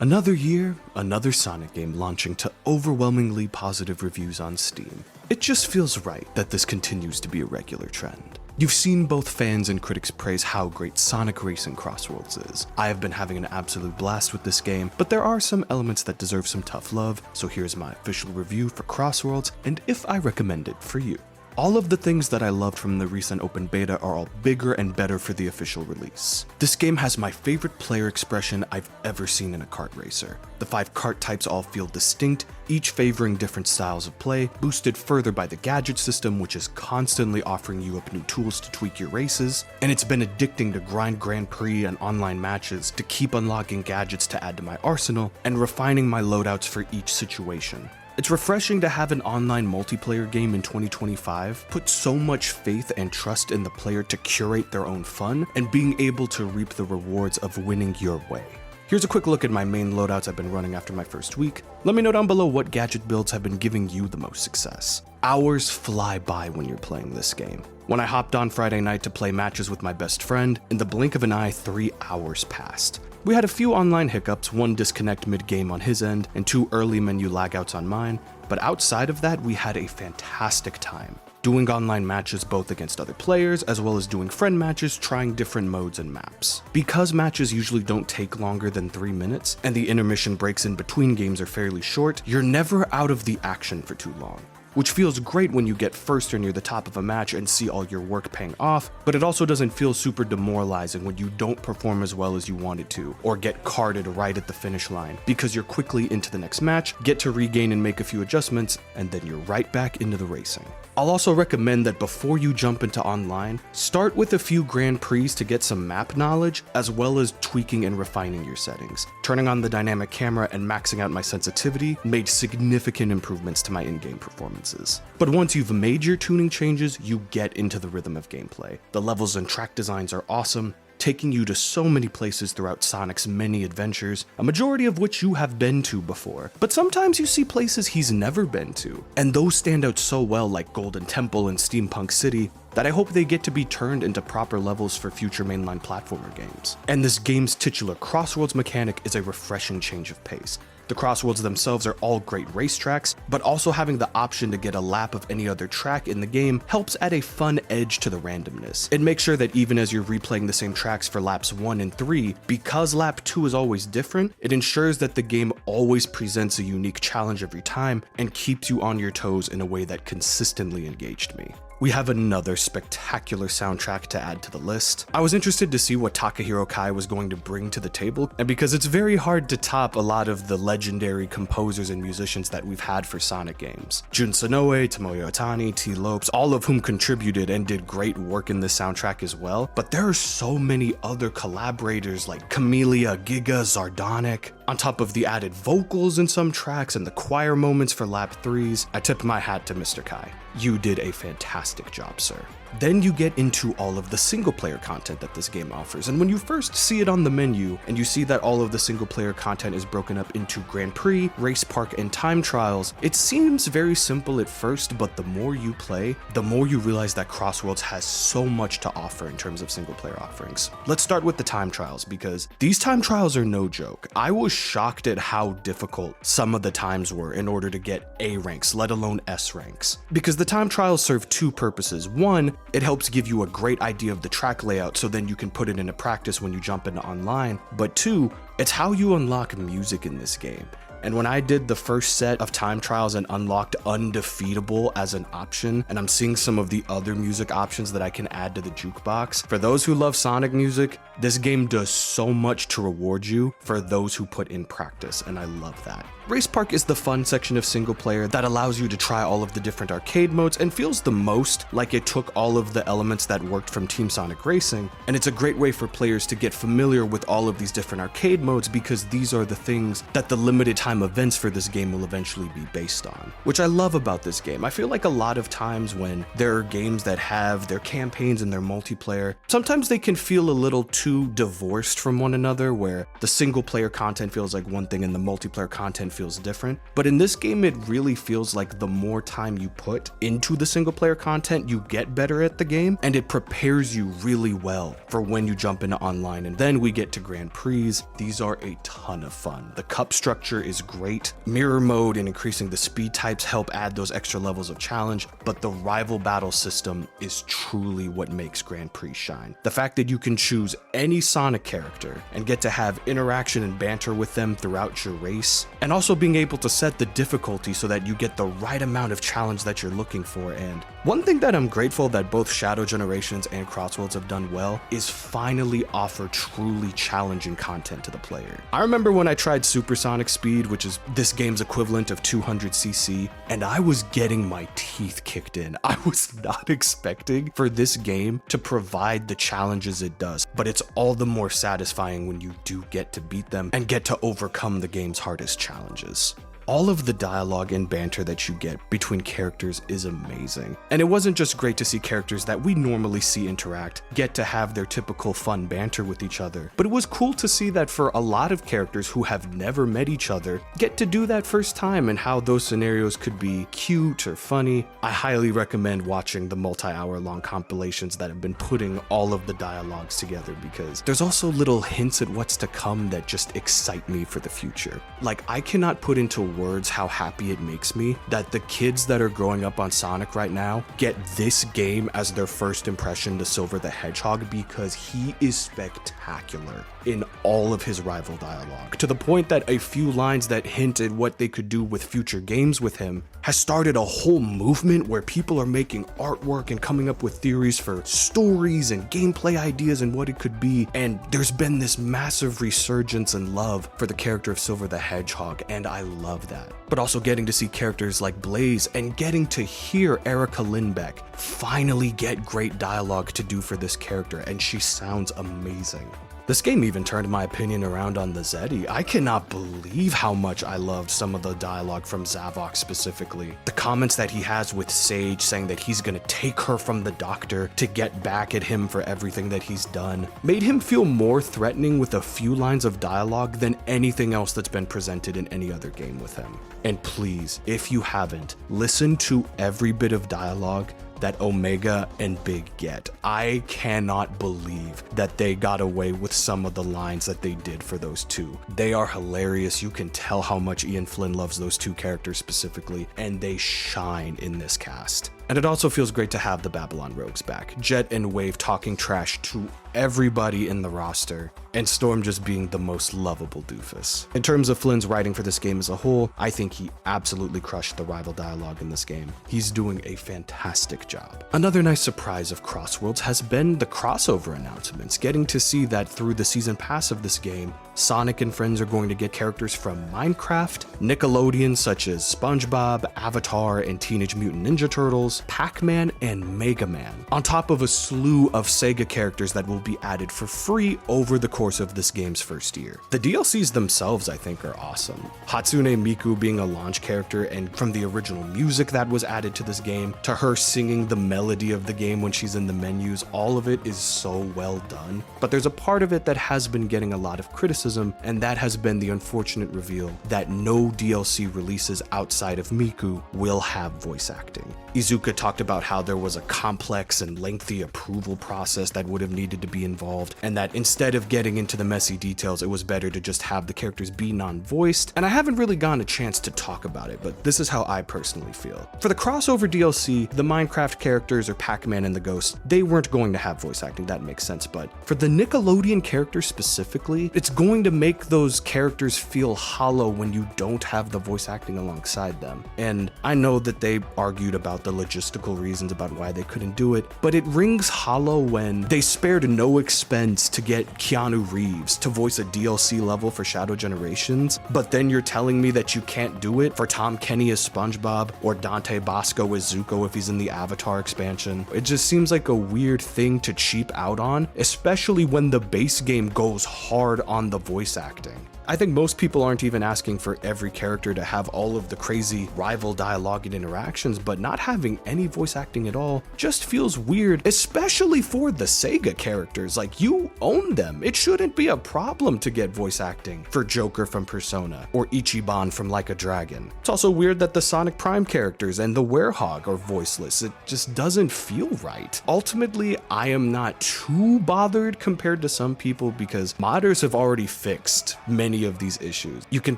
Another year, another Sonic game launching to overwhelmingly positive reviews on Steam. It just feels right that this continues to be a regular trend. You've seen both fans and critics praise how great Sonic Racing CrossWorlds is. I have been having an absolute blast with this game, but there are some elements that deserve some tough love, so here's my official review for CrossWorlds and if I recommend it for you. All of the things that I loved from the recent open beta are all bigger and better for the official release. This game has my favorite player expression I've ever seen in a kart racer. The 5 kart types all feel distinct, each favoring different styles of play, boosted further by the gadget system, which is constantly offering you up new tools to tweak your races, and it's been addicting to grind Grand Prix and online matches to keep unlocking gadgets to add to my arsenal and refining my loadouts for each situation. It's refreshing to have an online multiplayer game in 2025 put so much faith and trust in the player to curate their own fun and being able to reap the rewards of winning your way. Here's a quick look at my main loadouts I've been running after my first week. Let me know down below what gadget builds have been giving you the most success. Hours fly by when you're playing this game. When I hopped on Friday night to play matches with my best friend, in the blink of an eye, 3 hours passed. We had a few online hiccups, 1 disconnect mid-game on his end, and 2 early menu lagouts on mine, but outside of that, we had a fantastic time. Doing online matches both against other players, as well as doing friend matches, trying different modes and maps. Because matches usually don't take longer than 3 minutes, and the intermission breaks in between games are fairly short, you're never out of the action for too long. Which feels great when you get first or near the top of a match and see all your work paying off, but it also doesn't feel super demoralizing when you don't perform as well as you wanted to, or get carted right at the finish line, because you're quickly into the next match, get to regain and make a few adjustments, and then you're right back into the racing. I'll also recommend that before you jump into online, start with a few Grand Prix to get some map knowledge, as well as tweaking and refining your settings. Turning on the dynamic camera and maxing out my sensitivity made significant improvements to my in-game performances. But once you've made your tuning changes, you get into the rhythm of gameplay. The levels and track designs are awesome, taking you to so many places throughout Sonic's many adventures, a majority of which you have been to before. But sometimes you see places he's never been to, and those stand out so well, like Golden Temple and Steampunk City, that I hope they get to be turned into proper levels for future mainline platformer games. And this game's titular CrossWorlds mechanic is a refreshing change of pace. The CrossWorlds themselves are all great racetracks, but also having the option to get a lap of any other track in the game helps add a fun edge to the randomness. It makes sure that even as you're replaying the same tracks for laps 1 and 3, because lap 2 is always different, it ensures that the game always presents a unique challenge every time and keeps you on your toes in a way that consistently engaged me. We have another spectacular soundtrack to add to the list. I was interested to see what Takahiro Kai was going to bring to the table, and because it's very hard to top a lot of the legendary composers and musicians that we've had for Sonic games. Jun Sonoe, Tomoyo Otani, T. Lopes, all of whom contributed and did great work in this soundtrack as well, but there are so many other collaborators like Camellia, Giga, Zardonic. On top of the added vocals in some tracks and the choir moments for lap 3s, I tip my hat to Mr. Kai. You did a fantastic job, sir. Then you get into all of the single player content that this game offers, and when you first see it on the menu and you see that all of the single player content is broken up into Grand Prix, Race Park, and Time Trials, it seems very simple at first, but the more you play, the more you realize that CrossWorlds has so much to offer in terms of single player offerings. Let's start with the Time Trials, because these Time Trials are no joke. I was shocked at how difficult some of the times were in order to get A ranks, let alone S ranks. Because the Time Trials serve 2 purposes. One, it helps give you a great idea of the track layout so then you can put it into practice when you jump into online. But 2, it's how you unlock music in this game. And when I did the first set of Time Trials and unlocked Undefeatable as an option, and I'm seeing some of the other music options that I can add to the jukebox, for those who love Sonic music, this game does so much to reward you for those who put in practice, and I love that. Race Park is the fun section of single player that allows you to try all of the different arcade modes and feels the most like it took all of the elements that worked from Team Sonic Racing, and it's a great way for players to get familiar with all of these different arcade modes because these are the things that the limited time events for this game will eventually be based on. Which I love about this game. I feel like a lot of times when there are games that have their campaigns and their multiplayer, sometimes they can feel a little too too divorced from one another, where the single player content feels like one thing and the multiplayer content feels different. But in this game, it really feels like the more time you put into the single player content, you get better at the game, and it prepares you really well for when you jump into online. And then we get to Grand Prix. These are a ton of fun. The cup structure is great. Mirror mode and increasing the speed types help add those extra levels of challenge, but the rival battle system is truly what makes Grand Prix shine. The fact that you can choose any Sonic character and get to have interaction and banter with them throughout your race, and also being able to set the difficulty so that you get the right amount of challenge that you're looking for. And one thing that I'm grateful that both Shadow Generations and CrossWorlds have done well is finally offer truly challenging content to the player. I remember when I tried Supersonic Speed, which is this game's equivalent of 200cc, and I was getting my teeth kicked in. I was not expecting for this game to provide the challenges it does, but it's all the more satisfying when you do get to beat them and get to overcome the game's hardest challenges. All of the dialogue and banter that you get between characters is amazing. And it wasn't just great to see characters that we normally see interact get to have their typical fun banter with each other, but it was cool to see that for a lot of characters who have never met each other, get to do that first time, and how those scenarios could be cute or funny. I highly recommend watching the multi-hour long compilations that have been putting all of the dialogues together, because there's also little hints at what's to come that just excite me for the future. Like, I cannot put into words how happy it makes me that the kids that are growing up on Sonic right now get this game as their first impression to Silver the Hedgehog, because he is spectacular in all of his rival dialogue, to the point that a few lines that hint at what they could do with future games with him has started a whole movement where people are making artwork and coming up with theories for stories and gameplay ideas and what it could be. And there's been this massive resurgence and love for the character of Silver the Hedgehog, and I love that. But also getting to see characters like Blaze and getting to hear Erica Lindbeck finally get great dialogue to do for this character, and she sounds amazing. This game even turned my opinion around on the Zeddy. I cannot believe how much I loved some of the dialogue from Zavok specifically. The comments that he has with Sage saying that he's gonna take her from the doctor to get back at him for everything that he's done made him feel more threatening with a few lines of dialogue than anything else that's been presented in any other game with him. And please, if you haven't, listen to every bit of dialogue that Omega and Big get. I cannot believe that they got away with some of the lines that they did for those two. They are hilarious. You can tell how much Ian Flynn loves those two characters specifically, and they shine in this cast. And it also feels great to have the Babylon Rogues back. Jet and Wave talking trash to everybody in the roster, and Storm just being the most lovable doofus. In terms of Flynn's writing for this game as a whole, I think he absolutely crushed the rival dialogue in this game. He's doing a fantastic job. Another nice surprise of CrossWorlds has been the crossover announcements, getting to see that through the season pass of this game, Sonic and friends are going to get characters from Minecraft, Nickelodeon such as SpongeBob, Avatar, and Teenage Mutant Ninja Turtles, Pac-Man, and Mega Man, on top of a slew of Sega characters that will be added for free over the course of this game's first year. The DLCs themselves, I think, are awesome. Hatsune Miku being a launch character, and from the original music that was added to this game, to her singing the melody of the game when she's in the menus, all of it is so well done. But there's a part of it that has been getting a lot of criticism, and that has been the unfortunate reveal that no DLC releases outside of Miku will have voice acting. Izuka talked about how there was a complex and lengthy approval process that would have needed to be involved, and that instead of getting into the messy details, it was better to just have the characters be non-voiced. And I haven't really gotten a chance to talk about it, but this is how I personally feel. For the crossover DLC, the Minecraft characters or Pac-Man and the Ghost, they weren't going to have voice acting, that makes sense, but for the Nickelodeon characters specifically, it's going to make those characters feel hollow when you don't have the voice acting alongside them. And I know that they argued about the logistical reasons about why they couldn't do it, but it rings hollow when they spared no expense to get Keanu Reeves to voice a DLC level for Shadow Generations, but then you're telling me that you can't do it for Tom Kenny as SpongeBob or Dante Bosco as Zuko if he's in the Avatar expansion. It just seems like a weird thing to cheap out on, especially when the base game goes hard on the voice acting. I think most people aren't even asking for every character to have all of the crazy rival dialogue and interactions, but not having any voice acting at all just feels weird, especially for the Sega characters. Like, you own them. It shouldn't be a problem to get voice acting for Joker from Persona or Ichiban from Like a Dragon. It's also weird that the Sonic Prime characters and the Werehog are voiceless. It just doesn't feel right. Ultimately, I am not too bothered compared to some people because modders have already fixed many of these issues. You can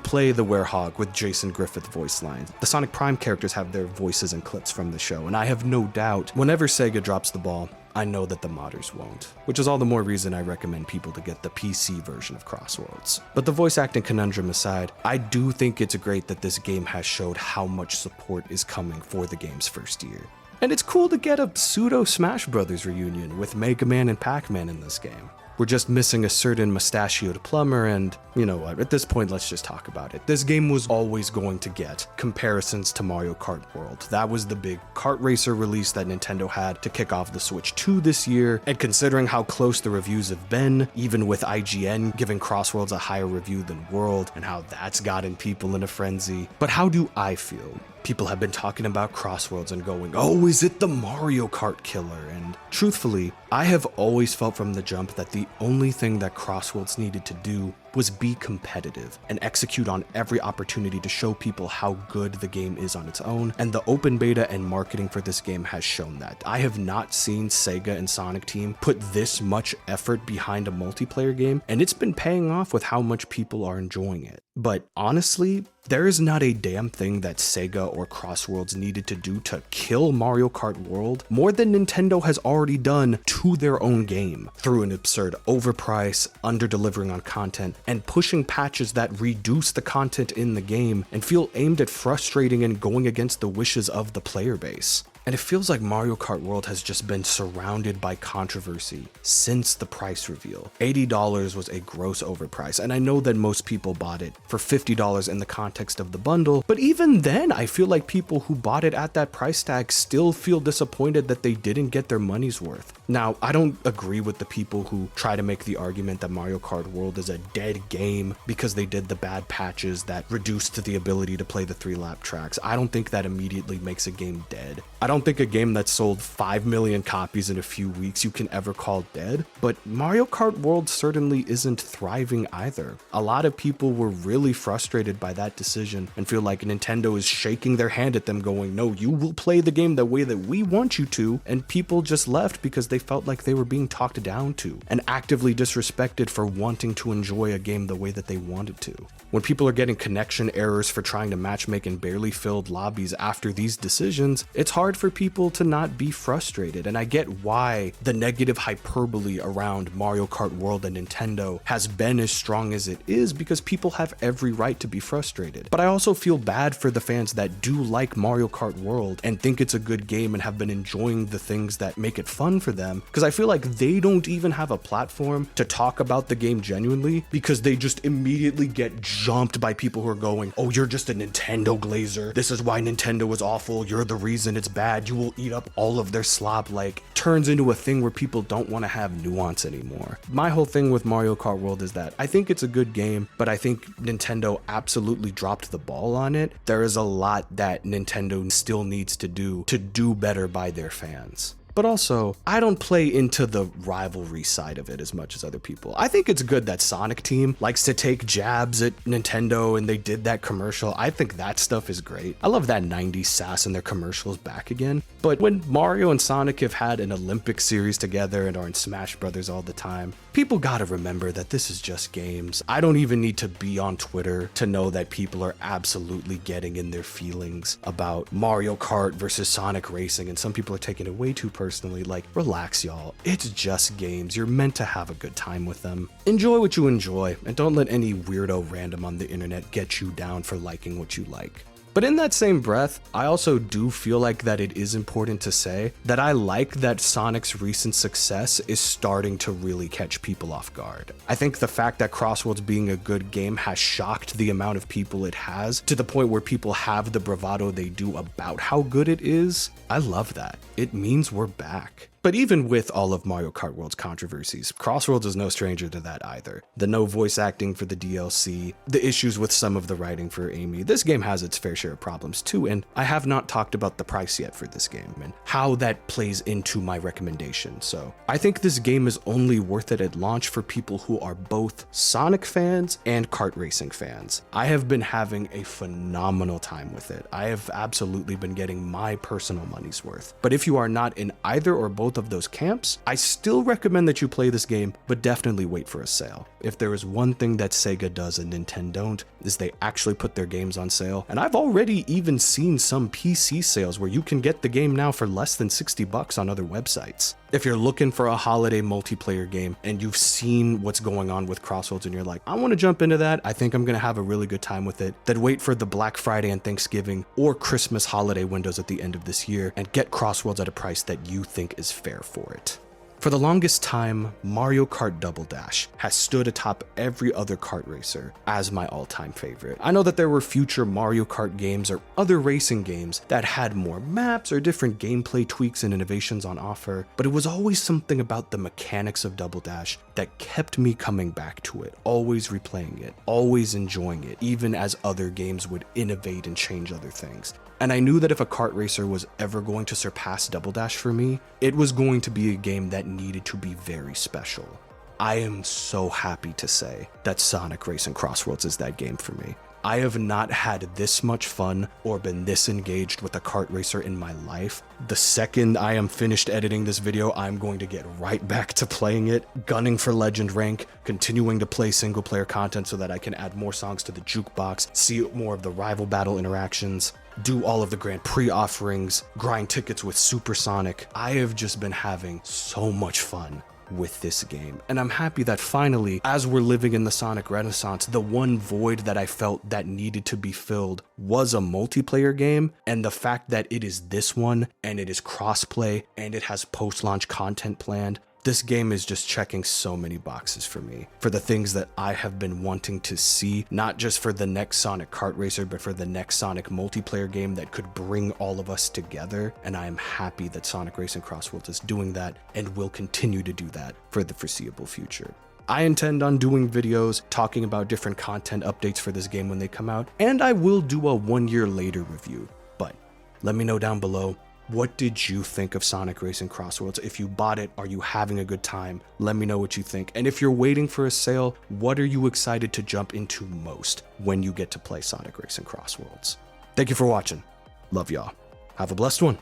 play the Werehog with Jason Griffith voice lines. The Sonic Prime characters have their voices and clips from the show, and I have no doubt whenever Sega drops the ball, I know that the modders won't, which is all the more reason I recommend people to get the PC version of CrossWorlds. But the voice acting conundrum aside, I do think it's great that this game has showed how much support is coming for the game's first year. And it's cool to get a pseudo Smash Brothers reunion with Mega Man and Pac-Man in this game. We're just missing a certain mustachioed plumber, and you know what, at this point let's just talk about it. This game was always going to get comparisons to Mario Kart World. That was the big kart racer release that Nintendo had to kick off the Switch 2 this year, and considering how close the reviews have been, even with IGN giving CrossWorlds a higher review than World, and how that's gotten people in a frenzy. But how do I feel? People have been talking about CrossWorlds and going, oh, is it the Mario Kart killer? And truthfully, I have always felt from the jump that the only thing that CrossWorlds needed to do was be competitive and execute on every opportunity to show people how good the game is on its own, and the open beta and marketing for this game has shown that. I have not seen Sega and Sonic Team put this much effort behind a multiplayer game, and it's been paying off with how much people are enjoying it. But honestly, there is not a damn thing that Sega or CrossWorlds needed to do to kill Mario Kart World more than Nintendo has already done to their own game, through an absurd overprice, under-delivering on content, and pushing patches that reduce the content in the game and feel aimed at frustrating and going against the wishes of the player base. And it feels like Mario Kart World has just been surrounded by controversy since the price reveal. $80 was a gross overprice, and I know that most people bought it for $50 in the context of the bundle, but even then I feel like people who bought it at that price tag still feel disappointed that they didn't get their money's worth. Now, I don't agree with the people who try to make the argument that Mario Kart World is a dead game because they did the bad patches that reduced the ability to play the 3-lap tracks. I don't think that immediately makes a game dead. I don't think a game that sold 5 million copies in a few weeks you can ever call dead, but Mario Kart World certainly isn't thriving either. A lot of people were really frustrated by that decision and feel like Nintendo is shaking their hand at them going, no, you will play the game the way that we want you to, and people just left because they felt like they were being talked down to and actively disrespected for wanting to enjoy a game the way that they wanted to. When people are getting connection errors for trying to matchmake in barely filled lobbies after these decisions, it's hard for people to not be frustrated, and I get why the negative hyperbole around Mario Kart World and Nintendo has been as strong as it is, because people have every right to be frustrated. But I also feel bad for the fans that do like Mario Kart World and think it's a good game and have been enjoying the things that make it fun for them, because I feel like they don't even have a platform to talk about the game genuinely because they just immediately get jumped by people who are going, oh, you're just a Nintendo glazer. This is why Nintendo is awful. You're the reason it's bad. You will eat up all of their slop. Like, turns into a thing where people don't want to have nuance anymore. My whole thing with Mario Kart World is that I think it's a good game, but I think Nintendo absolutely dropped the ball on it. There is a lot that Nintendo still needs to do better by their fans. But also, I don't play into the rivalry side of it as much as other people. I think it's good that Sonic Team likes to take jabs at Nintendo, and they did that commercial. I think that stuff is great. I love that 90s sass in their commercials back again. But when Mario and Sonic have had an Olympic series together and are in Smash Brothers all the time, people gotta remember that this is just games. I don't even need to be on Twitter to know that people are absolutely getting in their feelings about Mario Kart versus Sonic Racing, and some people are taking it way too personally. Like, relax, y'all. It's just games. You're meant to have a good time with them. Enjoy what you enjoy, and don't let any weirdo random on the internet get you down for liking what you like. But in that same breath, I also do feel like that it is important to say that I like that Sonic's recent success is starting to really catch people off guard. I think the fact that CrossWorlds being a good game has shocked the amount of people it has, to the point where people have the bravado they do about how good it is. I love that. It means we're back. But even with all of Mario Kart World's controversies, CrossWorlds is no stranger to that either. The no voice acting for the DLC, the issues with some of the writing for Amy, this game has its fair share of problems too, and I have not talked about the price yet for this game and how that plays into my recommendation. So I think this game is only worth it at launch for people who are both Sonic fans and kart racing fans. I have been having a phenomenal time with it. I have absolutely been getting my personal money's worth. But if you are not in either or both of those camps, I still recommend that you play this game, but definitely wait for a sale. If there is one thing that Sega does and Nintendo don't, is they actually put their games on sale. And I've already even seen some PC sales where you can get the game now for less than $60 on other websites. If you're looking for a holiday multiplayer game and you've seen what's going on with CrossWorlds and you're like, I want to jump into that, I think I'm going to have a really good time with it, then wait for the Black Friday and Thanksgiving or Christmas holiday windows at the end of this year and get CrossWorlds at a price that you think is fair for it. For the longest time, Mario Kart Double Dash has stood atop every other kart racer as my all-time favorite. I know that there were future Mario Kart games or other racing games that had more maps or different gameplay tweaks and innovations on offer, but it was always something about the mechanics of Double Dash that kept me coming back to it, always replaying it, always enjoying it, even as other games would innovate and change other things. And I knew that if a kart racer was ever going to surpass Double Dash for me, it was going to be a game that needed to be very special. I am so happy to say that Sonic Racing CrossWorlds is that game for me. I have not had this much fun or been this engaged with a kart racer in my life. The second I am finished editing this video, I'm going to get right back to playing it, gunning for legend rank, continuing to play single player content so that I can add more songs to the jukebox, see more of the rival battle interactions, do all of the Grand Prix offerings, grind tickets with Super Sonic. I have just been having so much fun with this game, and I'm happy that finally, as we're living in the Sonic Renaissance, the one void that I felt that needed to be filled was a multiplayer game, and the fact that it is this one, and it is crossplay, and it has post-launch content planned. This game is just checking so many boxes for me, for the things that I have been wanting to see, not just for the next Sonic Kart Racer, but for the next Sonic multiplayer game that could bring all of us together. And I am happy that Sonic Racing CrossWorlds is doing that and will continue to do that for the foreseeable future. I intend on doing videos talking about different content updates for this game when they come out, and I will do a 1 year later review. But let me know down below, what did you think of Sonic Racing CrossWorlds? If you bought it, are you having a good time? Let me know what you think. And if you're waiting for a sale, what are you excited to jump into most when you get to play Sonic Racing CrossWorlds? Thank you for watching. Love y'all. Have a blessed one.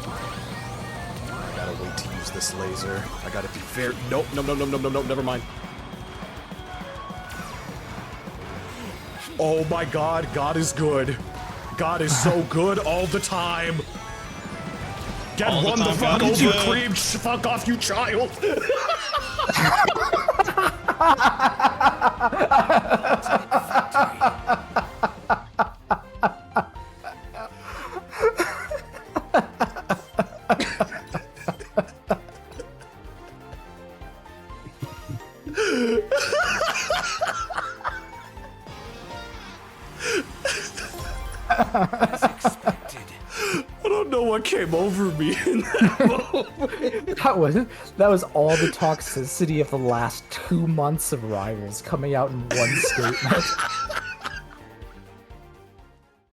I gotta wait to use this laser. I gotta be very... Nope, never mind. Oh my God, God is good. God is so good all the time. Get one the fuck over, cream. Fuck off, you child. As expected. I don't know what came over me in that moment. That was all the toxicity of the last 2 months of Rivals coming out in one statement.